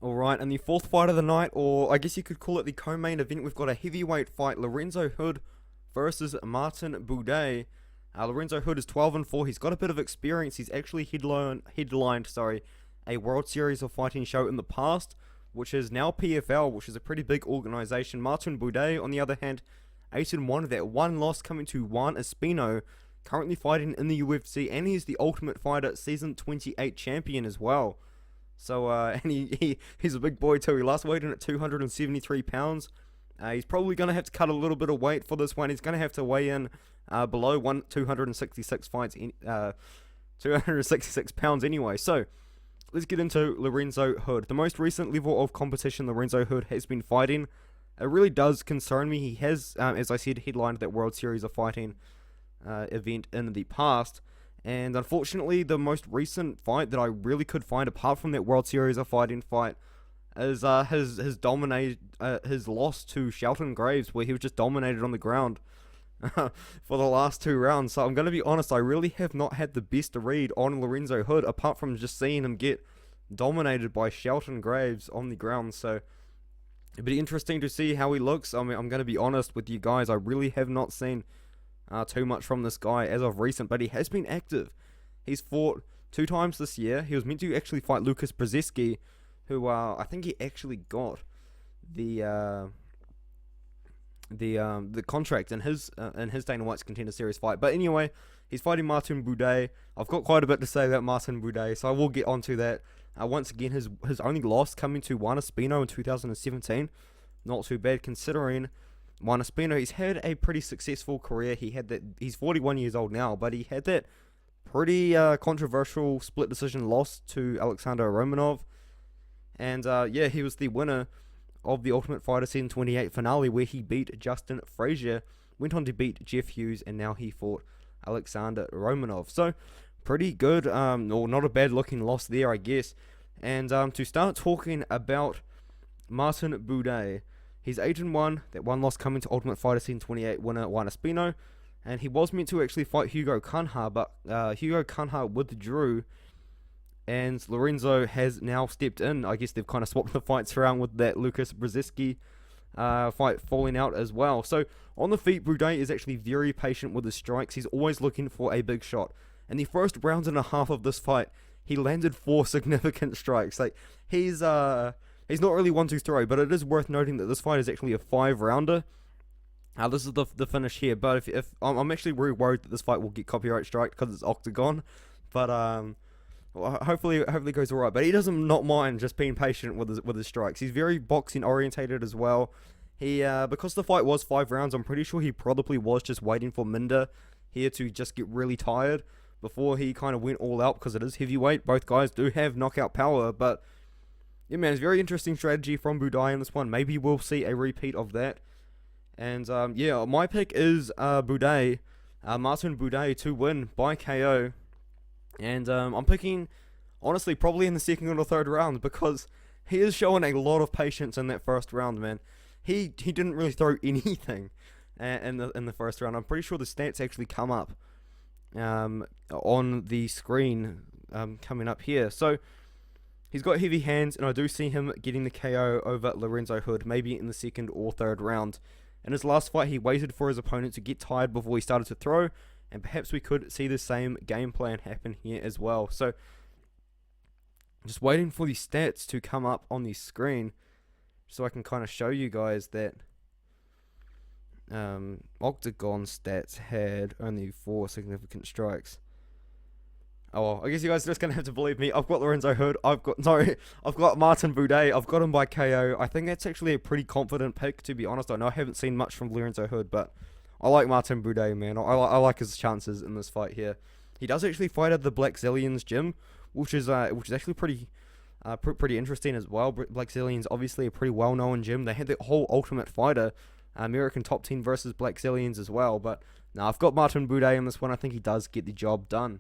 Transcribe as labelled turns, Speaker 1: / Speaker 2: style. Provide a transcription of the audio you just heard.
Speaker 1: Alright, and the fourth fight of the night, or I guess you could call it the co-main event, we've got a heavyweight fight, Lorenzo Hood versus Martin Buday. Lorenzo Hood is 12-4, he's got a bit of experience, he's actually headlined a World Series of Fighting show in the past, which is now PFL, which is a pretty big organization. Martin Buday, on the other hand, 8-1, that one loss coming to Juan Espino, currently fighting in the UFC, and he's the Ultimate Fighter Season 28 champion as well. So, and he's a big boy too. He last weighed in at 273 pounds. He's probably going to have to cut a little bit of weight for this one. He's going to have to weigh in below 266 fights, 266 pounds anyway. So, let's get into Lorenzo Hood. The most recent level of competition Lorenzo Hood has been fighting, it really does concern me. He has, as I said, headlined that World Series of Fighting event in the past. And unfortunately, the most recent fight that I really could find, apart from that World Series of Fighting fight, is his loss to Shelton Graves, where he was just dominated on the ground for the last 2 rounds. So I'm going to be honest, I really have not had the best read on Lorenzo Hood, apart from just seeing him get dominated by Shelton Graves on the ground. So it'd be interesting to see how he looks. I mean, I'm going to be honest with you guys, I really have not seen too much from this guy as of recent, but he has been active. He's fought 2 times this year. He was meant to actually fight Lucas Brzezinski, who I think he actually got the contract in his Dana White's Contender Series fight. But anyway, he's fighting Martin Buday. I've got quite a bit to say about Martin Buday, so I will get onto that. Once again, his only loss coming to Juan Espino in 2017. Not too bad considering Juan Espino, he's had a pretty successful career. He's 41 years old now, but he had that pretty controversial split decision loss to Alexander Romanov. And yeah, he was the winner of the Ultimate Fighter Season 28 finale, where he beat Justin Frazier, went on to beat Jeff Hughes, and now he fought Alexander Romanov. So, pretty good, or not a bad looking loss there, I guess. And to start talking about Martin Buday, he's 8-1, that one loss coming to Ultimate Fighter Season 28 winner Juan Espino, and he was meant to actually fight Hugo Canha, but Hugo Canha withdrew, and Lorenzo has now stepped in. I guess they've kind of swapped the fights around with that Lucas Brzezinski fight falling out as well. So on the feet, Buday is actually very patient with his strikes. He's always looking for a big shot. In the first round and a half of this fight, he landed 4 significant strikes. Like he's not really one to throw, but it is worth noting that this fight is actually a 5-rounder. This is the finish here, but if I'm actually really worried that this fight will get copyright striked because it's octagon, but well, hopefully it goes alright. But he doesn't not mind just being patient with his strikes. He's very boxing orientated as well. He because the fight was 5 rounds, I'm pretty sure he probably was just waiting for Minder here to just get really tired before he kind of went all out, because it is heavyweight. Both guys do have knockout power, but yeah, man, it's a very interesting strategy from Buday in this one. Maybe we'll see a repeat of that. And yeah, my pick is Buday, Martin Buday to win by KO. And I'm picking, honestly, probably in the second or third round, because he is showing a lot of patience in that first round, man. He didn't really throw anything in the first round. I'm pretty sure the stats actually come up on the screen coming up here. So he's got heavy hands, and I do see him getting the KO over Lorenzo Hood, maybe in the second or third round. In his last fight, he waited for his opponent to get tired before he started to throw, and perhaps we could see the same game plan happen here as well. So, just waiting for the stats to come up on the screen, so I can kind of show you guys that Octagon stats had only 4 significant strikes. Oh, well, I guess you guys are just going to have to believe me. I've got Lorenzo Hood. I've got Martin Buday. I've got him by KO. I think that's actually a pretty confident pick, to be honest. I know I haven't seen much from Lorenzo Hood, but I like Martin Buday, man. I like his chances in this fight here. He does actually fight at the Black Zillions gym, which is actually pretty interesting as well. Black Zillions, obviously a pretty well-known gym. They had the whole Ultimate Fighter, American Top 10 versus Black Zillions as well. But no, I've got Martin Buday in this one. I think he does get the job done.